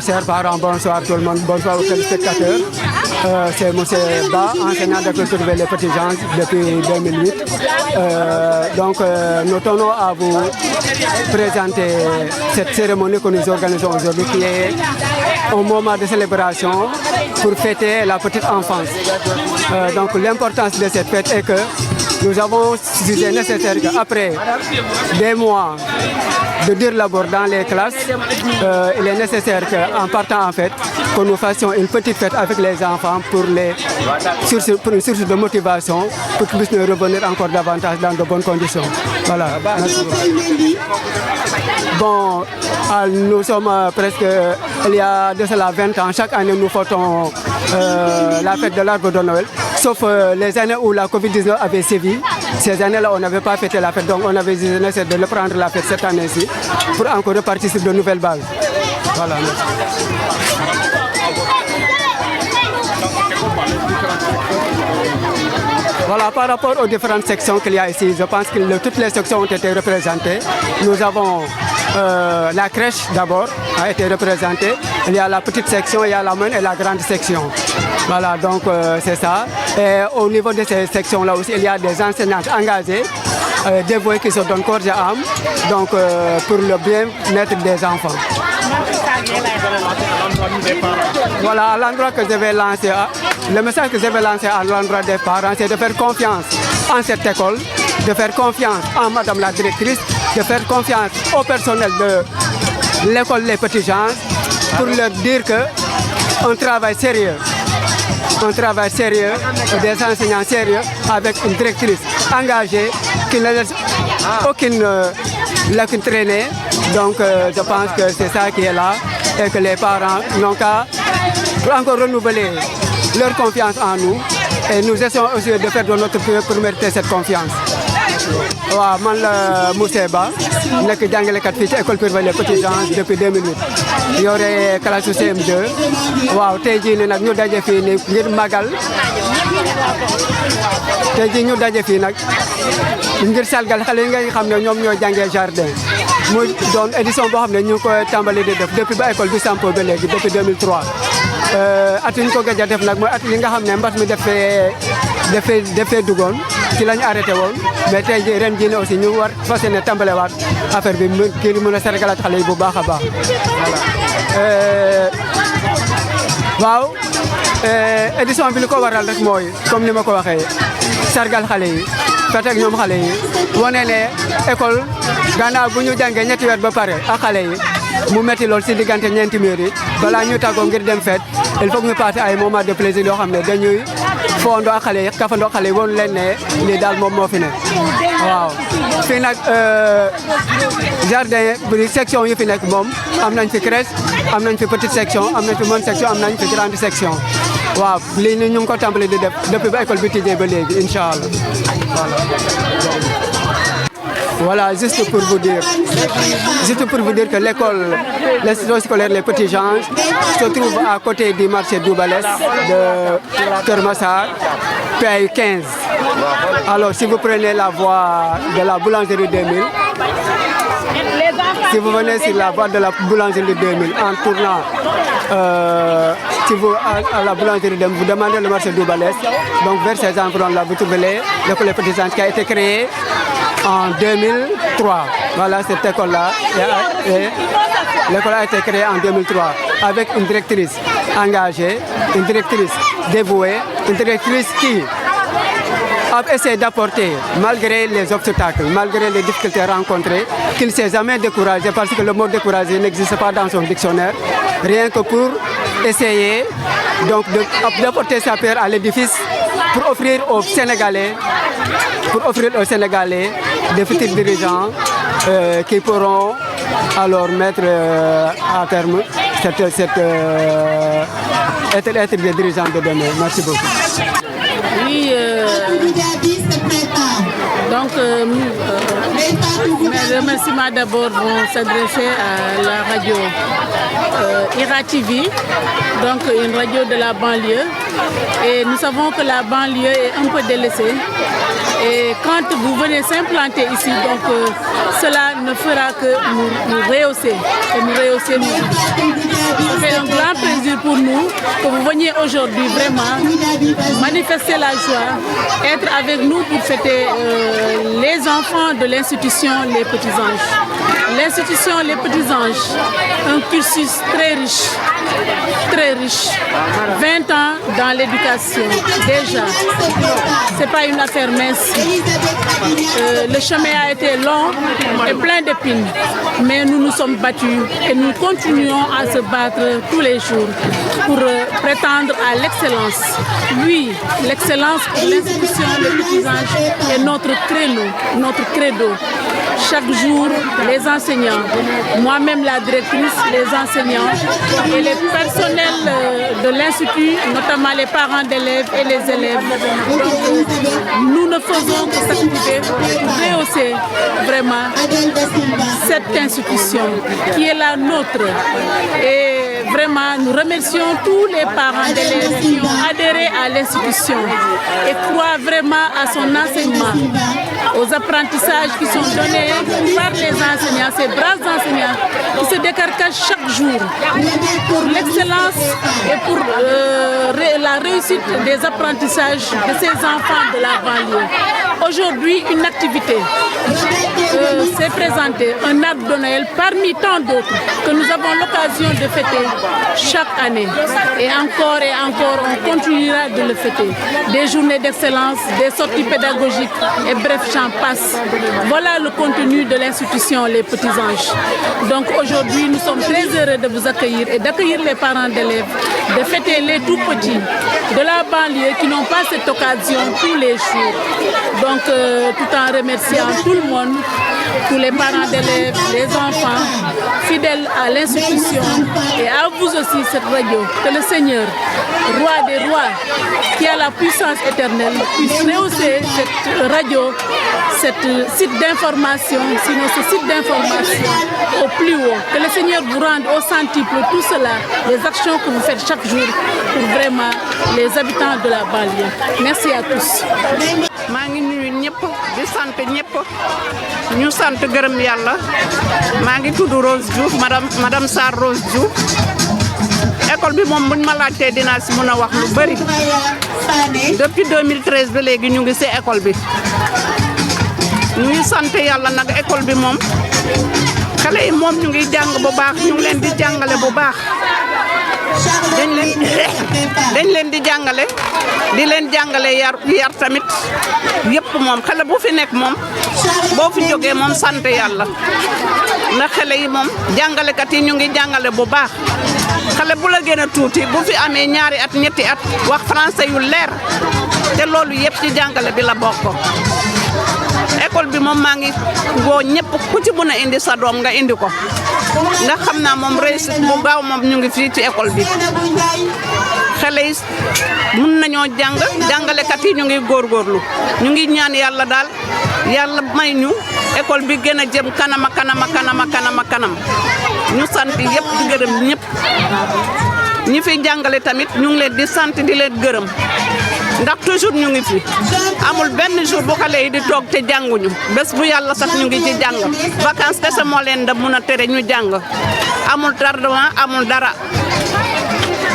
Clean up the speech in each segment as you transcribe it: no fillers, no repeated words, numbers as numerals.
Chers parents, bonsoir tout le monde, bonsoir aux téléspectateurs. C'est M. Ba, enseignant de culture vers les petits gens depuis 2008. Nous tenons à vous présenter cette cérémonie que nous organisons aujourd'hui, qui est un moment de célébration pour fêter la petite enfance. L'importance de cette fête est que nous avons jugé nécessaire qu'après des mois de dur labeur dans les classes, il est nécessaire qu'en partant en fête, que nous fassions une petite fête avec les enfants pour une source de motivation, pour qu'ils puissent revenir encore davantage dans de bonnes conditions. Voilà. Merci. Bon, nous sommes presque, il y a de cela 20 ans, chaque année nous fêtons la fête de l'arbre de Noël, sauf les années où la Covid-19 avait sévi. Ces années-là, on n'avait pas fêté la fête, donc on avait décidé de reprendre la fête cette année-ci pour encore repartir sur de nouvelles bases. Voilà. Voilà, par rapport aux différentes sections qu'il y a ici, je pense que toutes les sections ont été représentées. Nous avons la crèche d'abord, a été représentée. Il y a la petite section, il y a la moyenne et la grande section. Voilà, donc c'est ça. Et au niveau de ces sections-là aussi, il y a des enseignantes engagées, dévouées qui se donnent corps et âme, donc pour le bien-être des enfants. Voilà, l'endroit que je vais lancer, le message que je vais lancer à l'endroit des parents, c'est de faire confiance en cette école, de faire confiance en madame la directrice, de faire confiance au personnel de l'école Les Petits Gens, pour leur dire qu'un travail sérieux, des enseignants sérieux, avec une directrice engagée, qui ne laisse aucune lacune traîner. Donc je pense que c'est ça qui est là, et que les parents n'ont qu'à encore renouveler leur confiance en nous, et nous essayons aussi de faire de notre mieux pour mériter cette confiance. waaw man la Moussa Ba nekk jàngalekat fii ci école privée Les Petits Gens depuis 2008 yore classe CM2 waaw tey jii nii nag ñu daje fii nii ngir magal tey jii ñu daje fii nag ngir sargal xale yi nga xam ne ñoom ñoo jàngee jardin muy doon édition boo xam ne ñu ngi koy tàmbali di def depuis ba école bi sampo ba léegi depuis 2003 at yi ñu ko gëj a def nag mooy at yi nga xam ne mbas mi dafee duggoon ci la ñu arrêté woon, mais tey jii ren jii aussi ñu war fas yéene tàmbalewaat affaire bi kii di mën a sargalaat xale yi bu baax a baax. waaw édition bi li ko waral rek mooy comme ni ma ko waxee sargal xale yi fekk ak ñoom xale yi wane ne école gannaaw bu ñu jàngee ñetti weer ba pare ak xale yi mu metti lool si diggante ñeenti miir yi balaa ñu tàggoo ngir dem fête il faut que ñu passer ay moments de plaisir yoo xam ne dañuy foondoo ak xale yi kafandoo ak xale yi woon leen ne lii daal moom moo fi ne waaw. fii nag jardin bi section yi fi nekk moom am nañ fi crèche, am nañ fi petite section, am nañ fi moyenne section, am nañ fi grande section waaw. lii ni ñu ngi ko tàmbali di def depuis ba école bi tijjee ba léegi incha allah voilà. Voilà, juste pour vous dire que l'école, l'institution scolaire Les Petits Gens se trouve à côté du marché Doubalès de Kermassar, PAI 15. Alors, si vous prenez la voie de la boulangerie 2000, si vous venez sur la voie de la boulangerie 2000 en tournant si vous à la boulangerie 2000, vous demandez le marché Doubalès, donc vers ces environs-là, vous trouvez l'école Les Petits Gens qui a été créée en 2003. Voilà cette école-là. L'école a été créée en 2003 avec une directrice engagée, une directrice dévouée, une directrice qui a essayé d'apporter, malgré les obstacles, malgré les difficultés rencontrées, qu'il ne s'est jamais découragé, parce que le mot découragé n'existe pas dans son dictionnaire, rien que pour essayer d'apporter sa pierre à l'édifice pour offrir aux Sénégalais des futurs dirigeants qui pourront alors mettre à terme être des dirigeants de demain. Merci beaucoup. Oui, donc Mes remerciements d'abord vont s'adresser à la radio IRA TV, donc une radio de la banlieue. Et nous savons que la banlieue est un peu délaissée. Et quand vous venez s'implanter ici, donc cela ne fera que nous rehausser et nous rehausser nous. C'est un grand plaisir pour nous que vous veniez aujourd'hui vraiment manifester la joie, être avec nous pour fêter les enfants de l'institution Les Petits Anges. L'institution Les Petits Anges, un cursus très riche, 20 ans dans l'éducation déjà. C'est pas une affaire mince. Le chemin a été long et plein d'épines, mais nous nous sommes battus et nous continuons à se battre tous les jours pour prétendre à l'excellence. Oui, l'excellence pour l'institution Les Petits Anges est notre créneau, notre credo. Chaque jour, les enseignants, moi-même la directrice, les enseignants et les personnels de l'institut, notamment les parents d'élèves et les élèves. Donc, nous ne faisons que s'activer pour rehausser vraiment cette institution qui est la nôtre. Et vraiment, nous remercions tous les parents d'élèves qui ont adhéré à l'institution et croient vraiment à son enseignement, aux apprentissages qui sont donnés par les enseignants, ces braves enseignants qui se décarcassent chaque jour pour l'excellence et pour la réussite des apprentissages de ces enfants de la banlieue. Aujourd'hui, une activité s'est présentée, un arbre de Noël parmi tant d'autres que nous avons l'occasion de fêter chaque année. Et encore, on continuera de le fêter. Des journées d'excellence, des sorties pédagogiques et bref, j'en passe. Voilà le contenu de l'institution Les Petits Anges. Donc aujourd'hui, nous sommes très heureux de vous accueillir et d'accueillir les parents d'élèves, de fêter les tout petits de la banlieue qui n'ont pas cette occasion tous les jours. Donc tout en remerciant tout le monde, tous les parents d'élèves, les enfants, fidèles à l'institution et à vous aussi cette radio, que le Seigneur, Roi des rois, qui a la puissance éternelle, puisse rehausser cette radio, cette site d'information, sinon ce site d'information au plus haut. Que le Seigneur vous rende au centuple tout cela, les actions que vous faites chaque jour pour vraiment les habitants de la banlieue. Merci à tous. maa ngi nuyu ñëpp di sant ñëpp ñu sant gërëm yàlla maa ngi tudd Rose Diouf madame Sarr Rose Diouf école bi moom buñ ma laajtee dinaa si mën a wax lu bëri depuis 2013 ba léegi ñu ngi si école bi ñu ngi sant yàlla nag école bi moom xale yi moom ñu ngi jàng bu baax ñu ngi leen di jàngale bu baax dañ leen di jàngale yar tamit yëpp moom xale bu fi nekk moom boo fi jógee moom sant yàlla ndax xale yi moom jàngalekat yi ñu ngi jàngale bu baax xale bu la gën a tuuti bu fi amee ñaari at ñetti at wax français yu leer te loolu yëpp ci jàngale bi la bokk. école bi moom maa ngi woo ñëpp ku ci mën a indi sa doom nga indi ko ndax xam naa moom réussite bu gaaw moom ñu ngi fii ci école bi xale yi mun nañoo jàngalekat yi ñu ngi góorgóorlu ñu ngi ñaan yàlla daal yàlla may ñu école bi gën a jëm kanam ñu sant yëpp di gërëm ñëpp ñi fi jàngale tamit ñu ngi leen di sant di leen gërëm ndax toujours ñu ngi fi amul benn jour bu xale yi di toog te jànguñu bés bu yàlla sax ñu ngi ci jàng vacances kese moo leen da mun a tere ñu jàng amul tardement amul dara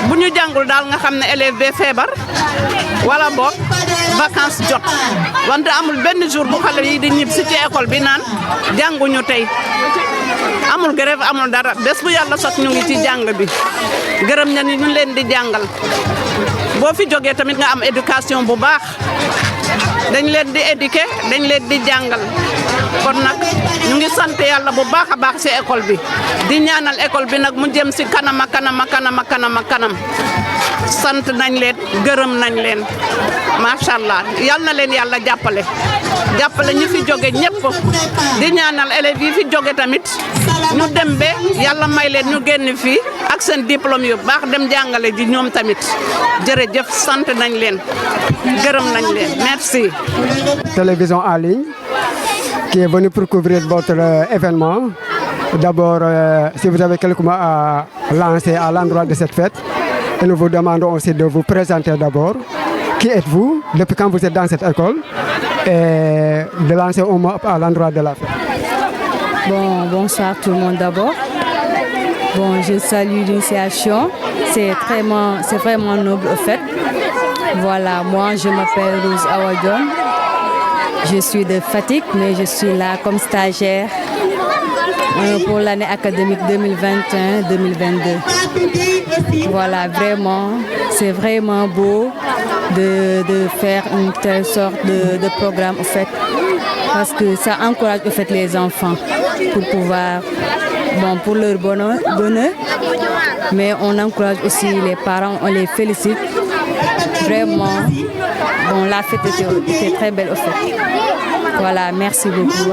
bu ñu jàngul daal nga xam ne élève bee feebar wala boog vacances jot wante amul benn jour bu xale yi di ñib si ci école bi naan jànguñu tey amul grève amul dara bés bu yàlla sax ñu ngi ci jàng bi gërëm na ni ñu leen di jàngal boo fi jógee tamit nga am éducation bu baax dañ leen di éduquer dañ leen di jàngal kon nag ñu ngi sant yàlla bu baax a baax ci école bi di ñaanal école bi nag mu jëm ci kanam sant nañ leen gërëm nañ leen macha allah yal na leen yàlla jàppale ñi fi jóge ñëpp di ñaanal élèves yi fi jóge tamit ñu dem be yàlla may leen ñu génn fii ak seen diplôme yu baax dem jàngale ji ñoom tamit jërëjëf sant nañ leen gërëm nañ leen merci. Télévision en ligne qui est venu pour couvrir votre événement. D'abord, si vous avez quelques mots à lancer à l'endroit de cette fête, et nous vous demandons aussi de vous présenter d'abord. Qui êtes-vous? Depuis quand vous êtes dans cette école? Et de lancer un mot à l'endroit de la fête. Bon, bonsoir tout le monde d'abord. Bon, je salue l'initiation. C'est vraiment noble au fait. Voilà, moi je m'appelle Rose Awadjon. Je suis de Fatick, mais je suis là comme stagiaire pour l'année académique 2021-2022. Voilà, vraiment, c'est vraiment beau de faire une telle sorte de programme au fait, parce que ça encourage au fait les enfants pour pouvoir, bon, pour leur bonheur, mais on encourage aussi les parents, on les félicite. Vraiment, bon, la fête était très belle au fait. Voilà, merci beaucoup.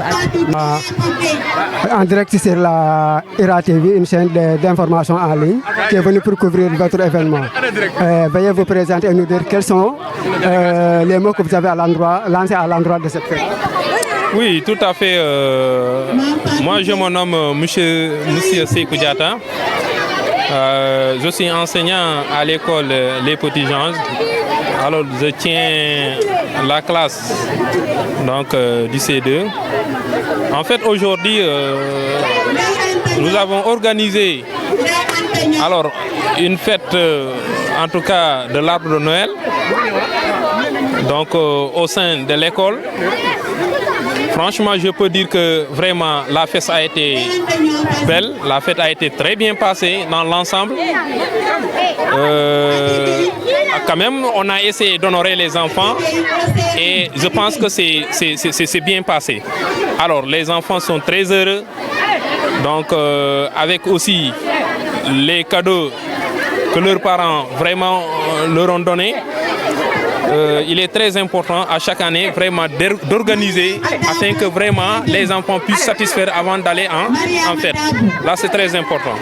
En direct sur la IRA TV, une chaîne d'information en ligne qui est venue pour couvrir votre événement. Veuillez vous présenter et nous dire quels sont les mots que vous avez lancés à l'endroit de cette fête. Oui, tout à fait. Moi, je me nomme Monsieur Sekou Diatta. Je suis enseignant à l'école Les Petits Anges. Alors, je tiens la classe donc, du C2. En fait, aujourd'hui, nous avons organisé alors, une fête, en tout cas, de l'arbre de Noël, donc au sein de l'école. Franchement, je peux dire que vraiment la fête a été belle, la fête a été très bien passée dans l'ensemble. Quand même, on a essayé d'honorer les enfants et je pense que c'est bien passé. Alors, les enfants sont très heureux, donc avec aussi les cadeaux que leurs parents vraiment leur ont donnés. Il est très important à chaque année vraiment d'organiser afin que vraiment les enfants puissent satisfaire avant d'aller en fête. Là, c'est très important.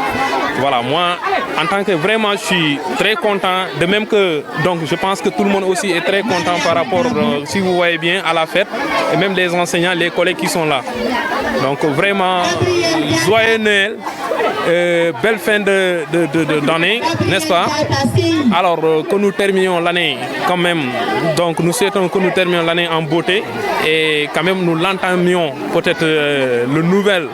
Voilà, moi, en tant que vraiment, je suis très content. De même que, donc, je pense que tout le monde aussi est très content par rapport, si vous voyez bien, à la fête. Et même les enseignants, les collègues qui sont là. Donc, vraiment, joyeux Noël. Belle fin d'année, n'est-ce pas? Alors que nous terminions l'année quand même, donc nous souhaitons que nous terminions l'année en beauté et quand même nous l'entamions peut-être le nouvel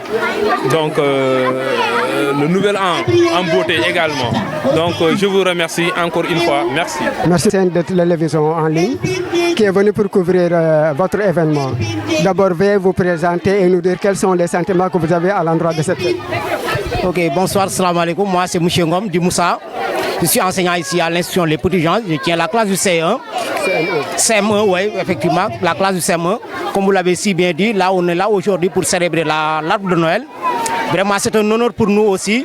an en beauté également. Donc je vous remercie encore une fois, merci. Merci de la télévision en ligne qui est venue pour couvrir votre événement. D'abord, veuillez vous présenter et nous dire quels sont les sentiments que vous avez à l'endroit de cette fête. Ok, bonsoir, salam alaikum. Moi, c'est M. Ngom du Moussa. Je suis enseignant ici à l'institution Les Petits Gens. Je tiens la classe du CE1. CM1, oui, effectivement, la classe du CM1. Comme vous l'avez si bien dit, là, on est là aujourd'hui pour célébrer l'arbre de Noël. Vraiment, c'est un honneur pour nous aussi.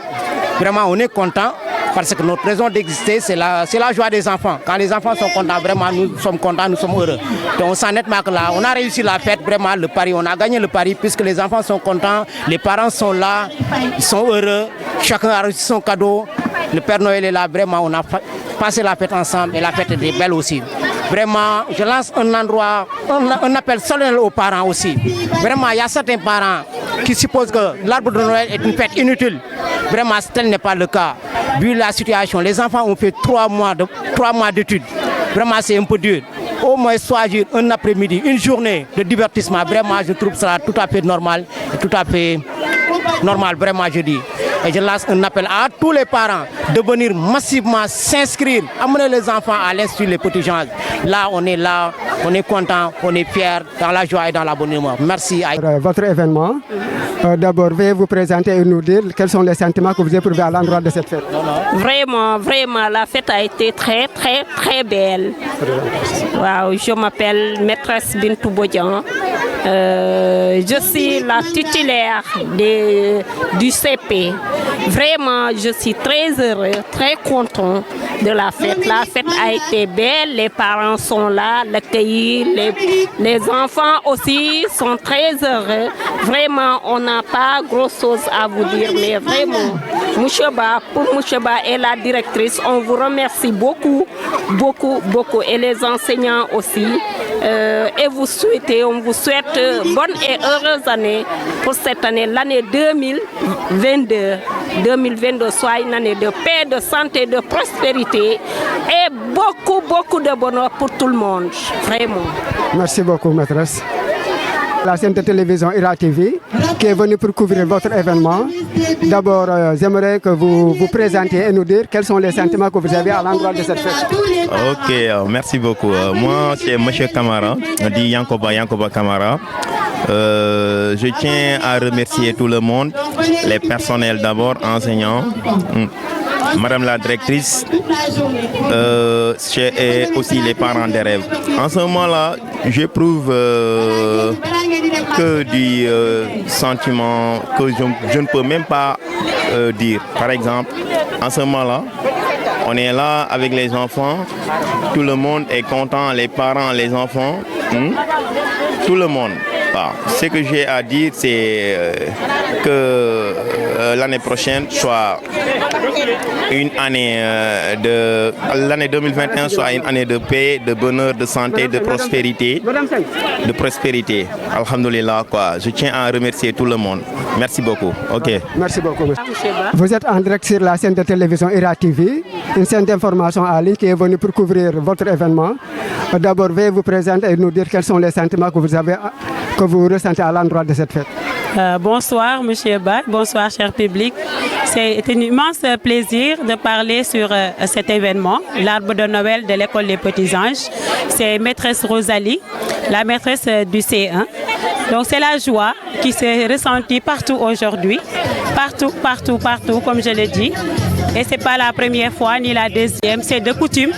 Vraiment, on est content parce que notre raison d'exister, c'est la joie des enfants. Quand les enfants sont contents, vraiment, nous sommes contents, nous sommes heureux. Donc, on s'en est marqué là. On a réussi la fête, vraiment, le pari. On a gagné le pari puisque les enfants sont contents, les parents sont là, ils sont heureux. Chacun a reçu son cadeau. Le Père Noël est là, vraiment, on a passé la fête ensemble et la fête est belle aussi. Vraiment, je lance un appel solennel aux parents aussi. Vraiment, il y a certains parents qui supposent que l'arbre de Noël est une fête inutile. Vraiment, tel n'est pas le cas. Vu la situation, les enfants ont fait 3 mois d'études. Vraiment, c'est un peu dur. Au moins choisir un après-midi, une journée de divertissement. Vraiment, je trouve ça tout à fait normal. Tout à fait normal, vraiment, je dis. Et je lance un appel à tous les parents de venir massivement s'inscrire, amener les enfants à l'Institut Les Petits Gens. Là, on est content, on est fiers, dans la joie et dans la bonne humeur. Merci. Votre événement, d'abord, veuillez vous présenter et nous dire quels sont les sentiments que vous éprouvez à l'endroit de cette fête. Vraiment, vraiment, la fête a été très, très, très belle. Wow, je m'appelle Maîtresse Bintou Bodian. Je suis la titulaire du CP. Vraiment, je suis très heureux, très content de la fête. La fête a été belle, les parents sont là, l'accueil, les enfants aussi sont très heureux. Vraiment, on n'a pas grand-chose à vous dire, mais vraiment, Moucheba et la directrice, on vous remercie beaucoup, beaucoup, beaucoup. Et les enseignants aussi. et on vous souhaite bonne et heureuse année pour cette année, l'année 2022. 2022 soit une année de paix, de santé, de prospérité et beaucoup de bonheur pour tout le monde, vraiment. Merci beaucoup, maîtresse. La chaîne de télévision IRA TV qui est venue pour couvrir votre événement. D'abord, j'aimerais que vous vous présentiez et nous dire quels sont les sentiments que vous avez à l'endroit de cette fête. Ok, merci beaucoup. Moi, c'est M. Kamara, dit Yankoba Kamara. Je tiens à remercier tout le monde, les personnels d'abord, enseignants, Madame la directrice et aussi les parents d'élèves. En ce moment-là, j'éprouve que du sentiment que je ne peux même pas dire. Par exemple, en ce moment-là, on est là avec les enfants, tout le monde est content, les parents, les enfants, tout le monde. Ce que j'ai à dire, c'est que l'année prochaine soit une année l'année 2021 soit une année de paix, de bonheur, de santé, de prospérité, Alhamdulillah, quoi. Je tiens à remercier tout le monde. Merci beaucoup. Ok. Merci beaucoup. Vous êtes en direct sur la chaîne de télévision IRA TV, une chaîne d'information en ligne qui est venue pour couvrir votre événement. D'abord, veuillez vous présenter et nous dire quels sont les sentiments que vous ressentez à l'endroit de cette fête. Bonsoir, M. Ba. Bonsoir, cher public. C'est un immense plaisir de parler sur cet événement, l'arbre de Noël de l'école des Petits Anges. C'est maîtresse Rosalie, la maîtresse du C1. Donc c'est la joie qui s'est ressentie partout aujourd'hui, partout, comme je l'ai dit. Et ce n'est pas la première fois ni la deuxième, c'est de coutume,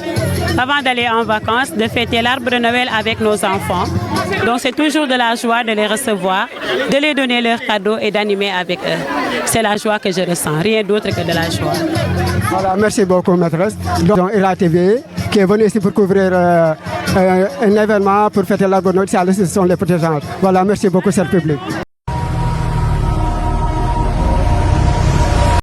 avant d'aller en vacances, de fêter l'arbre de Noël avec nos enfants. Donc c'est toujours de la joie de les recevoir, de les donner leurs cadeaux et d'animer avec eux. C'est la joie que je ressens, rien d'autre que de la joie. Voilà, merci beaucoup, maîtresse. Donc, IRA TV, qui est venu ici pour couvrir un événement pour fêter l'arbre de Noël, ce sont les petits gens. Voilà, merci beaucoup, cher public.